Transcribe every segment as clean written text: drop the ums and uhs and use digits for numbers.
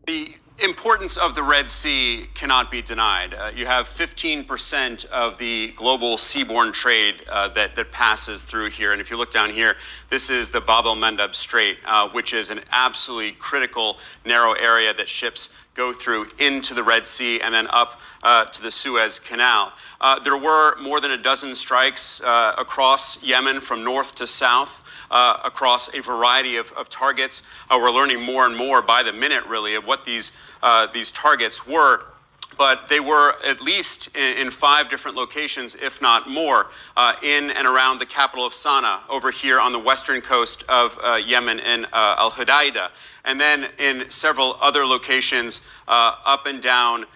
The importance of the Red Sea cannot be denied. You have 15% of the global seaborne trade that passes through here. And if you look down here, this is the Bab el-Mandeb Strait, which is an absolutely critical narrow area that ships go through into the Red Sea and then up to the Suez Canal. There were more than a dozen strikes across Yemen from north to south, across a variety of targets. We're learning more and more by the minute, really, of what these targets were. But they were at least in 5 different locations, if not more, in and around the capital of Sana'a, over here on the western coast of Yemen in Al Hudaida, and then in several other locations up and down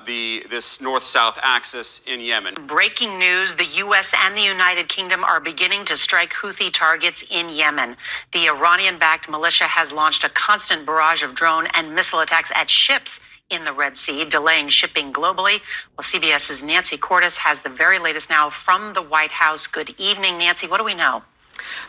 this north-south axis in Yemen. Breaking news, the U.S. and the United Kingdom are beginning to strike Houthi targets in Yemen. The Iranian-backed militia has launched a constant barrage of drone and missile attacks at ships in the Red Sea, delaying shipping globally. Well, CBS's Nancy Cordes has the very latest now from the White House. Good evening, Nancy. What do we know?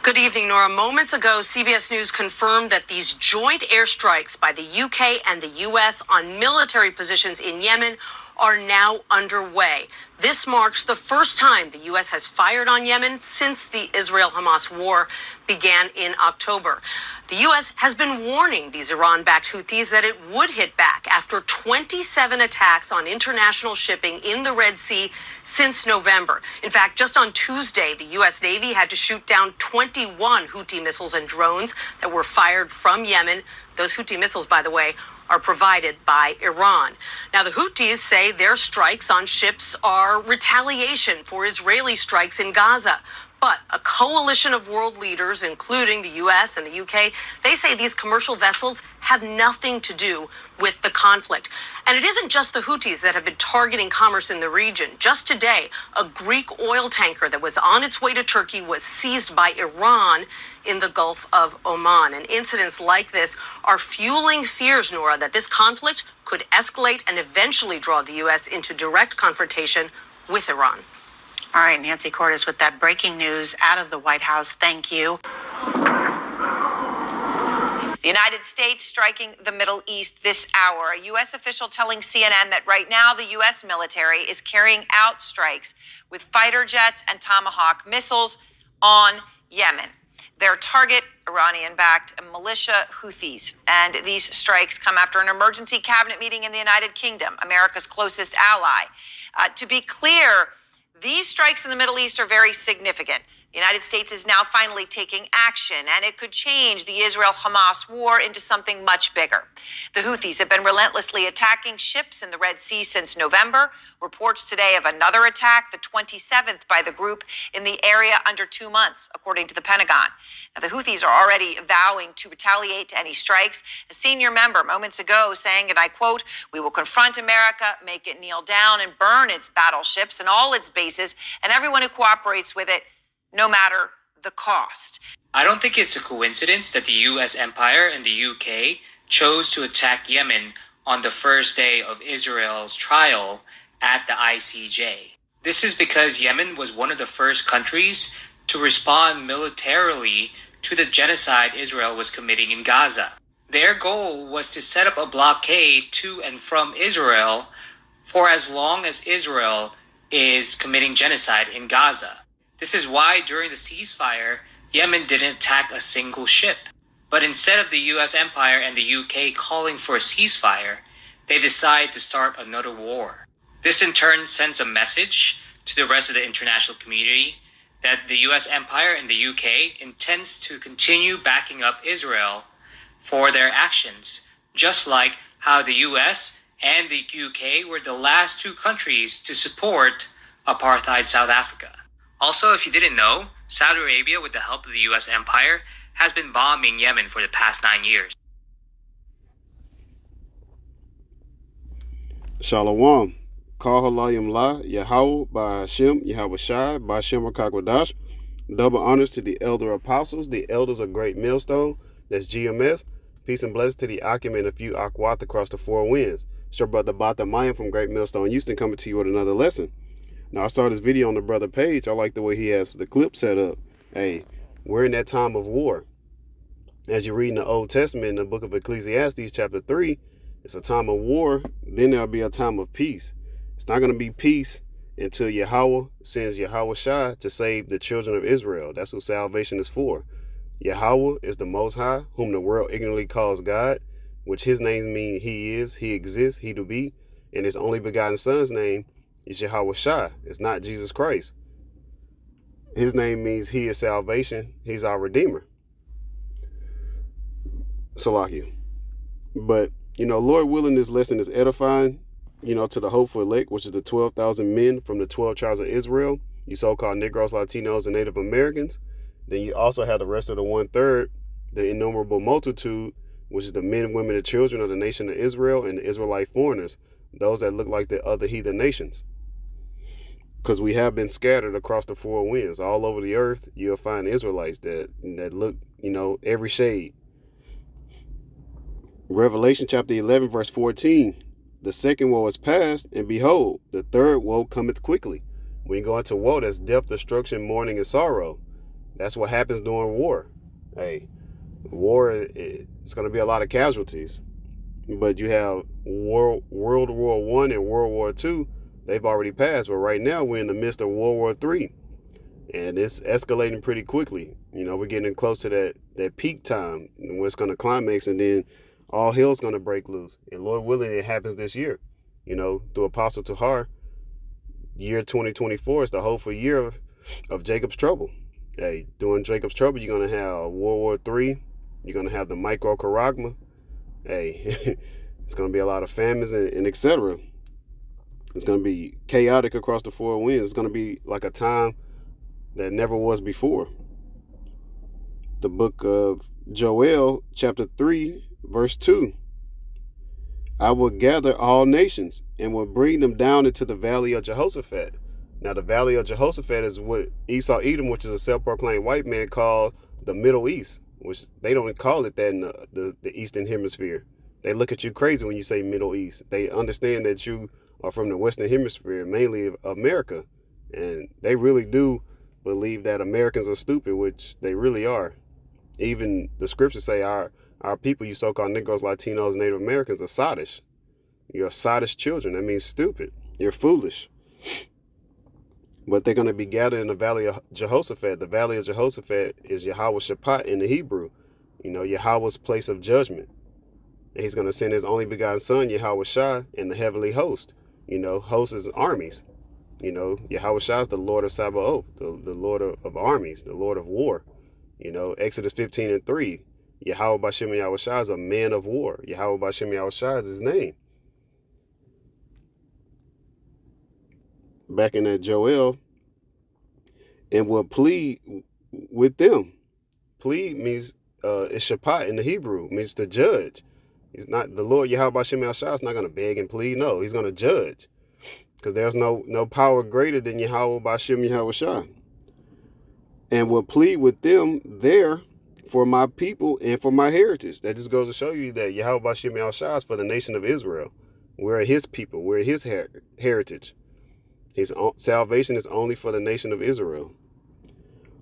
Good evening, Nora. Moments ago, CBS News confirmed that these joint airstrikes by the UK and the US on military positions in Yemen are now underway. This marks the first time the U.S. has fired on Yemen since the Israel-Hamas war began in October. The U.S. has been warning these Iran-backed Houthis that it would hit back after 27 attacks on international shipping in the Red Sea since November. In fact, just on Tuesday, the U.S. Navy had to shoot down 21 Houthi missiles and drones that were fired from Yemen. Those Houthi missiles, by the way, are provided by Iran. Now, the Houthis say their strikes on ships are retaliation for Israeli strikes in Gaza. But a coalition of world leaders, including the U.S. and the U.K., they say these commercial vessels have nothing to do with the conflict. And it isn't just the Houthis that have been targeting commerce in the region. Just today, a Greek oil tanker that was on its way to Turkey was seized by Iran in the Gulf of Oman. And incidents like this are fueling fears, Nora, that this conflict could escalate and eventually draw the U.S. into direct confrontation with Iran. All right, Nancy Cordes with that breaking news out of the White House. Thank you. The United States striking the Middle East this hour. A U.S. official telling CNN that right now the U.S. military is carrying out strikes with fighter jets and Tomahawk missiles on Yemen. Their target, Iranian-backed militia Houthis. And these strikes come after an emergency cabinet meeting in the United Kingdom, America's closest ally. To be clear, these strikes in the Middle East are very significant. The United States is now finally taking action, and it could change the Israel-Hamas war into something much bigger. The Houthis have been relentlessly attacking ships in the Red Sea since November. Reports today of another attack, the 27th by the group in the area under 2 months, according to the Pentagon. Now, the Houthis are already vowing to retaliate to any strikes. A senior member moments ago saying, and I quote, "We will confront America, make it kneel down and burn its battleships and all its bases and everyone who cooperates with it, no matter the cost." I don't think it's a coincidence that the U.S. empire and the U.K. chose to attack Yemen on the first day of Israel's trial at the ICJ. This is because Yemen was one of the first countries to respond militarily to the genocide Israel was committing in Gaza. Their goal was to set up a blockade to and from Israel for as long as Israel is committing genocide in Gaza. This is why during the ceasefire, Yemen didn't attack a single ship. But instead of the U.S. empire and the UK calling for a ceasefire, they decide to start another war. This in turn sends a message to the rest of the international community that the U.S. empire and the UK intends to continue backing up Israel for their actions, just like how the U.S. and the UK were the last 2 countries to support apartheid South Africa. Also, if you didn't know, Saudi Arabia, with the help of the U.S. empire, has been bombing Yemen for the past 9 years. Shalom. Call Halayim La, Yahweh, by Hashem, Yahweh Shai, by Hashem Rakakwadash. Double honors to the elder apostles, the elders of Great Millstone, that's GMS. Peace and blessings to the Akim and a few Akwat across the 4 winds. It's your brother Bata Mayan from Great Millstone, Houston, coming to you with another lesson. Now, I saw this video on the brother page. I like the way he has the clip set up. Hey, we're in that time of war. As you read in the Old Testament, in the book of Ecclesiastes, chapter 3, It's a time of war, then there'll be a time of peace. It's not going to be peace until Yahweh sends Yahweh Shai to save the children of Israel. That's who salvation is for. Yahweh is the Most High, whom the world ignorantly calls God, which his name means he is, he exists, he do be, and his only begotten son's name is Yahweh Shai. It's not Jesus Christ. His name means he is salvation. He's our Redeemer. Salakia. But, Lord willing, this lesson is edifying, to the hopeful elect, which is the 12,000 men from the 12 tribes of Israel, you so-called Negroes, Latinos, and Native Americans. Then you also have the rest of the 1/3, the innumerable multitude, which is the men, women, and children of the nation of Israel and the Israelite foreigners, those that look like the other heathen nations. Because we have been scattered across the four winds. All over the earth, you'll find Israelites that look, every shade. Revelation chapter 11, verse 14. The second woe is past, and behold, the third woe cometh quickly. When you go into woe, that's death, destruction, mourning, and sorrow. That's what happens during war. Hey, war, it's going to be a lot of casualties. But you have World War I and World War II. They've already passed. But right now, we're in the midst of World War III. And it's escalating pretty quickly. We're getting close to that peak time where it's going to climax, and then all hell's going to break loose. And Lord willing, it happens this year. Through Apostle Tahar, year 2024 is the hopeful year of Jacob's trouble. Hey, during Jacob's trouble, you're going to have World War III. You're going to have the microcharagma. Hey, it's going to be a lot of famines and etc. It's going to be chaotic across the four winds. It's going to be like a time that never was before. The book of Joel, chapter 3, verse 2. I will gather all nations and will bring them down into the valley of Jehoshaphat. Now, the valley of Jehoshaphat is what Esau Edom, which is a self-proclaimed white man, called the Middle East, which they don't call it that in the Eastern Hemisphere. They look at you crazy when you say Middle East. They understand that you are from the Western Hemisphere, mainly America. And they really do believe that Americans are stupid, which they really are. Even the scriptures say our people, you so-called Negroes, Latinos, Native Americans, are sottish. You're sottish children. That means stupid. You're foolish. But they're going to be gathered in the valley of Jehoshaphat. The valley of Jehoshaphat is Yahweh Shaphat in the Hebrew. Yahweh's place of judgment. And he's going to send his only begotten son, Yahweh Shai, in the heavenly host. Host is armies. Yahweh Shai is the Lord of Sabaoth, the Lord of armies, the Lord of war. Exodus 15:3. Yahweh Bashem Yahweh Shai is a man of war. Yahweh Bashem Yahweh Shai is his name. Back in that Joel, and will plead with them. Plead means is Shaphat in the Hebrew, means to judge. He's not the Lord Yahweh Bashem Yahweh Shai is not going to beg and plead. No, he's going to judge, because there's no power greater than Yahweh Bashem Yahweh Shai. And will plead with them there for my people and for my heritage. That just goes to show you that Yahweh Bashem Yahweh Shai is for the nation of Israel. We're his people. We're his heritage. His salvation is only for the nation of Israel,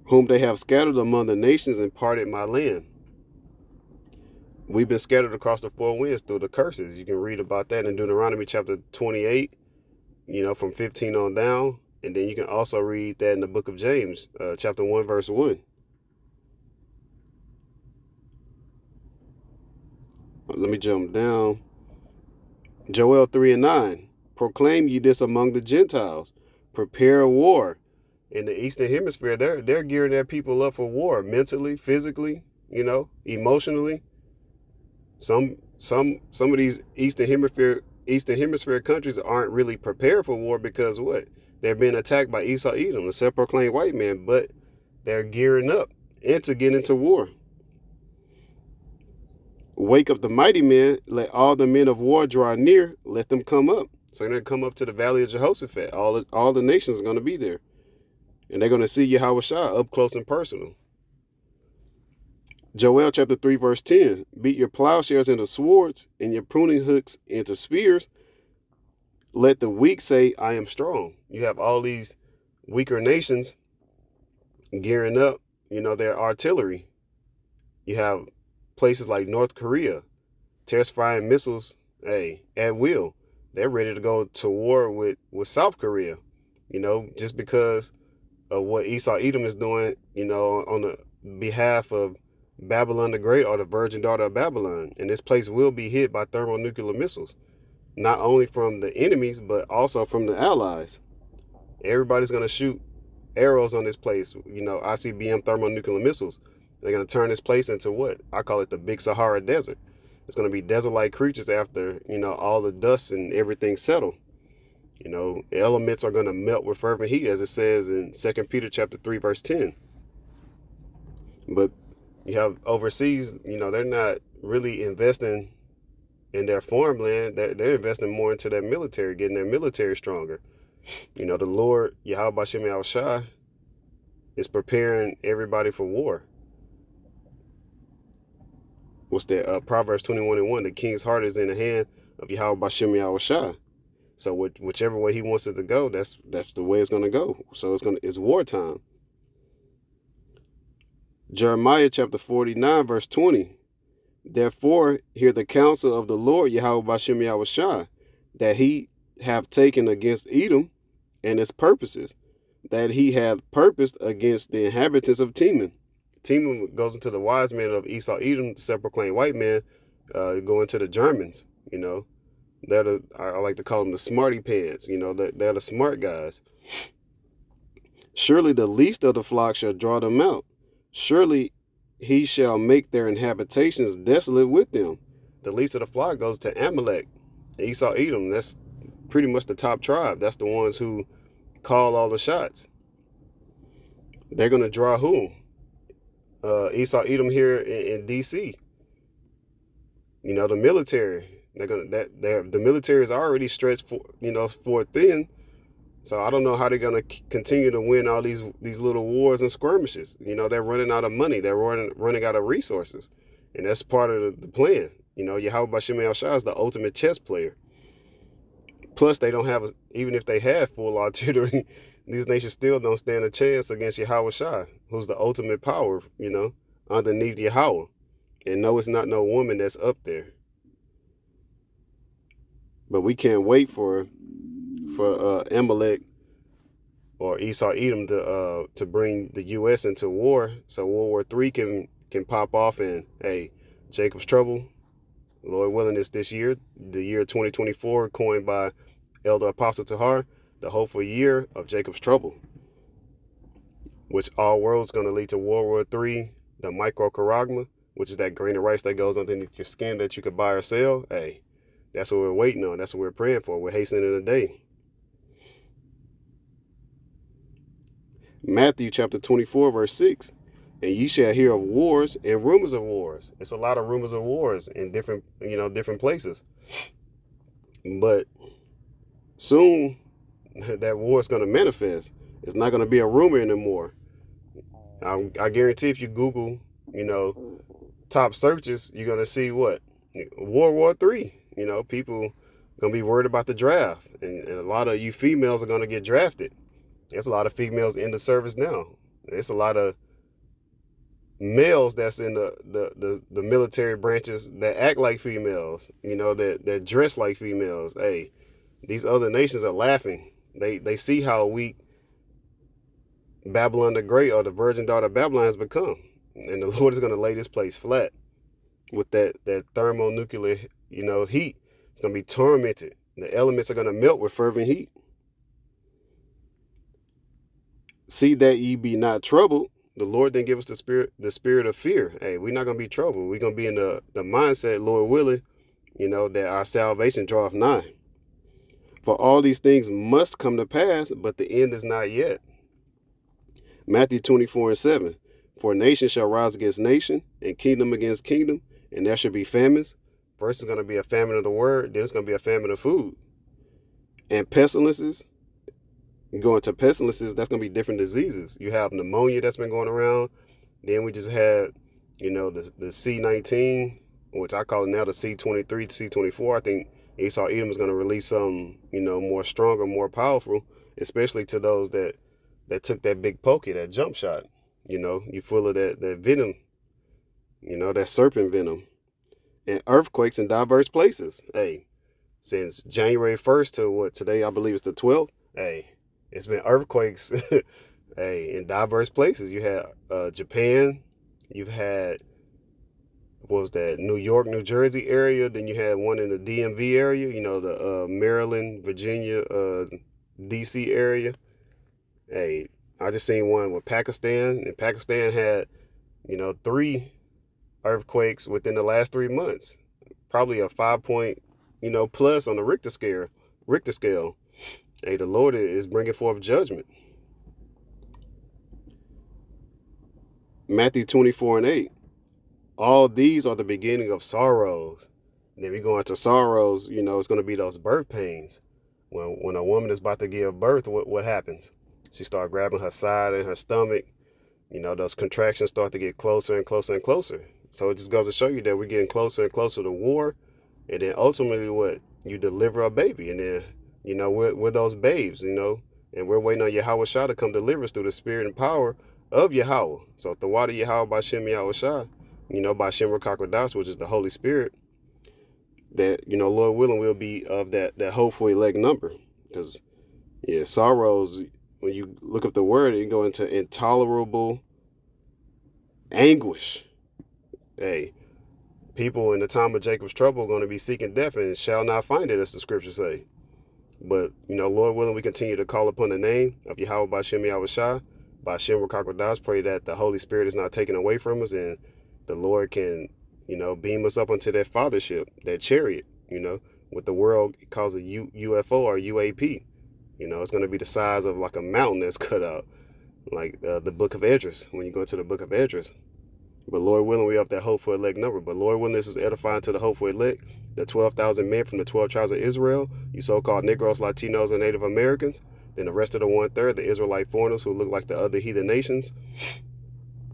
whom they have scattered among the nations and parted my land. We've been scattered across the four winds through the curses. You can read about that in Deuteronomy chapter 28, from 15 on down. And then you can also read that in the book of James, chapter 1, verse 1. Let me jump down. Joel 3:9. Proclaim ye this among the Gentiles. Prepare a war. In the Eastern Hemisphere, they're gearing their people up for war, mentally, physically, emotionally. Some of these Eastern Hemisphere countries aren't really prepared for war because what? They're being attacked by Esau Edom, a self-proclaimed white man, but they're gearing up to get into war. Wake up the mighty men, let all the men of war draw near, let them come up. So they're going to come up to the valley of Jehoshaphat. All the nations are going to be there. And they're going to see Yahweh Shai up close and personal. Joel chapter 3, verse 10. Beat your plowshares into swords and your pruning hooks into spears. Let the weak say, I am strong. You have all these weaker nations gearing up, their artillery. You have places like North Korea, test-firing missiles, hey, at will. They're ready to go to war with South Korea, just because of what Esau Edom is doing, on the behalf of Babylon the Great, or the virgin daughter of Babylon. And this place will be hit by thermonuclear missiles, not only from the enemies, but also from the allies. Everybody's going to shoot arrows on this place, ICBM thermonuclear missiles. They're going to turn this place into what? I call it the Big Sahara Desert. It's going to be desert-like creatures after, all the dust and everything settle. Elements are going to melt with fervent heat, as it says in 2 Peter chapter 3, verse 10. But you have overseas, they're not really investing in their farmland. They're investing more into their military, getting their military stronger. The Lord, Yahweh Bashem Yahushua, is preparing everybody for war. What's that? Proverbs 21:1. The king's heart is in the hand of Yahweh Bashem Yahushua. So whichever way he wants it to go, that's the way it's gonna go. So it's wartime. Jeremiah chapter 49, verse 20. Therefore, hear the counsel of the Lord Yahweh Bashem Yahushua, that he have taken against Edom and its purposes, that he hath purposed against the inhabitants of Teman. Teman goes into the wise men of Esau Edom, the self-proclaimed white man, go into the Germans. I like to call them the smarty pants. They're the smart guys. Surely the least of the flock shall draw them out. Surely he shall make their inhabitations desolate with them. The least of the flock goes to Amalek, Esau Edom. That's pretty much the top tribe. That's the ones who call all the shots. They're going to draw who? Esau Edom here in DC. The military. The military is already stretched for thin. So I don't know how they're gonna continue to win all these little wars and skirmishes. They're running out of money. They're running out of resources, and that's part of the plan. Yahweh Bashem Yahushua is the ultimate chess player. Plus, they don't have, even if they have full artillery, these nations still don't stand a chance against Yahweh Shai, who's the ultimate power, underneath Yahweh. And no, it's not no woman that's up there. But we can't wait for Amalek or Esau Edom to bring the U.S. into war, so World War III can pop off, and hey, Jacob's trouble, Lord willing, is this year, the year 2024, coined by Elder Apostle Tahar, the hopeful year of Jacob's trouble, which all world's going to lead to World War III, the microcharagma, which is that grain of rice that goes underneath your skin that you could buy or sell. Hey, that's what we're waiting on. That's what we're praying for. We're hastening the day. Matthew chapter 24, verse 6. And ye shall hear of wars and rumors of wars. It's a lot of rumors of wars in different places. But soon that war is going to manifest. It's not going to be a rumor anymore. I guarantee if you Google, top searches, you're going to see what? World War III. People going to be worried about the draft. And a lot of you females are going to get drafted. There's a lot of females in the service now. There's a lot of males that's in the military branches that act like females, that dress like females. Hey, these other nations are laughing. They see how weak Babylon the Great, or the virgin daughter of Babylon, has become. And the Lord is going to lay this place flat with that thermonuclear, heat. It's going to be tormented. The elements are going to melt with fervent heat. See that ye be not troubled. The Lord didn't give us the spirit of fear. Hey, we're not going to be troubled. We're going to be in the mindset, Lord willing, that our salvation draweth nigh. For all these things must come to pass, but the end is not yet. Matthew 24:7. For nation shall rise against nation, and kingdom against kingdom, and there shall be famines. First is going to be a famine of the word, then it's going to be a famine of food. And pestilences. You go into pestilences, that's going to be different diseases. You have pneumonia that's been going around. Then we just had, the C-19, which I call it now the C-23, C-24. I think Esau Edom is going to release something, more stronger, more powerful, especially to those that took that big pokey, that jump shot. You full of that venom, that serpent venom. And earthquakes in diverse places. Hey, since January 1st to what today I believe it's the 12th. Hey, it's been earthquakes hey, in diverse places. You had Japan, you've had, what was that, New York, New Jersey area, then you had one in the DMV area, you know, the Maryland, Virginia, DC area. Hey, I just seen one with Pakistan, and Pakistan had, you know, 3 earthquakes within the last 3 months. Probably a 5 point, you know, plus on the Richter scale. Hey, the Lord is bringing forth judgment. Matthew 24:8. All these are the beginning of sorrows. And then we go into sorrows, you know, it's going to be those birth pains. When a woman is about to give birth, what happens? She starts grabbing her side and her stomach. You know, those contractions start to get closer and closer and closer. So it just goes to show you that we're getting closer and closer to war. And then ultimately what? You deliver a baby. And then, you know, we're those babes, you know. And we're waiting on Yahweh Shah to come deliver us through the spirit and power of Yahweh. So the water Yahweh by Shem Yahweh Shah, you know, by Shem Rakakwadash, which is the Holy Spirit, that, you know, Lord willing, will be of that hopeful elect number. Because, yeah, sorrows, when you look up the word, you go into intolerable anguish. Hey, people in the time of Jacob's trouble are going to be seeking death and shall not find it, as the scriptures say. But, you know, Lord willing, we continue to call upon the name of Yahweh by Shem Yahweh Shah, by Shem Rakakwadash, pray that the Holy Spirit is not taken away from us and the Lord can, you know, beam us up onto that fathership, that chariot, you know, what the world calls a UFO or UAP. You know, it's going to be the size of like a mountain that's cut out, like the book of Esdras, when you go to the book of Esdras. But Lord willing, we have that hopeful elect number. But Lord willing, this is edifying to the hopeful elect, the 12,000 men from the 12 tribes of Israel, you so-called Negroes, Latinos, and Native Americans. Then the rest of the 1/3, the Israelite foreigners who look like the other heathen nations.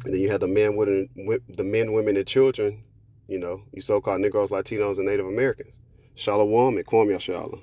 And then you have the men, women, and children, you know, you so-called Negroes, Latinos, and Native Americans. Shalom and Kwam Yashala.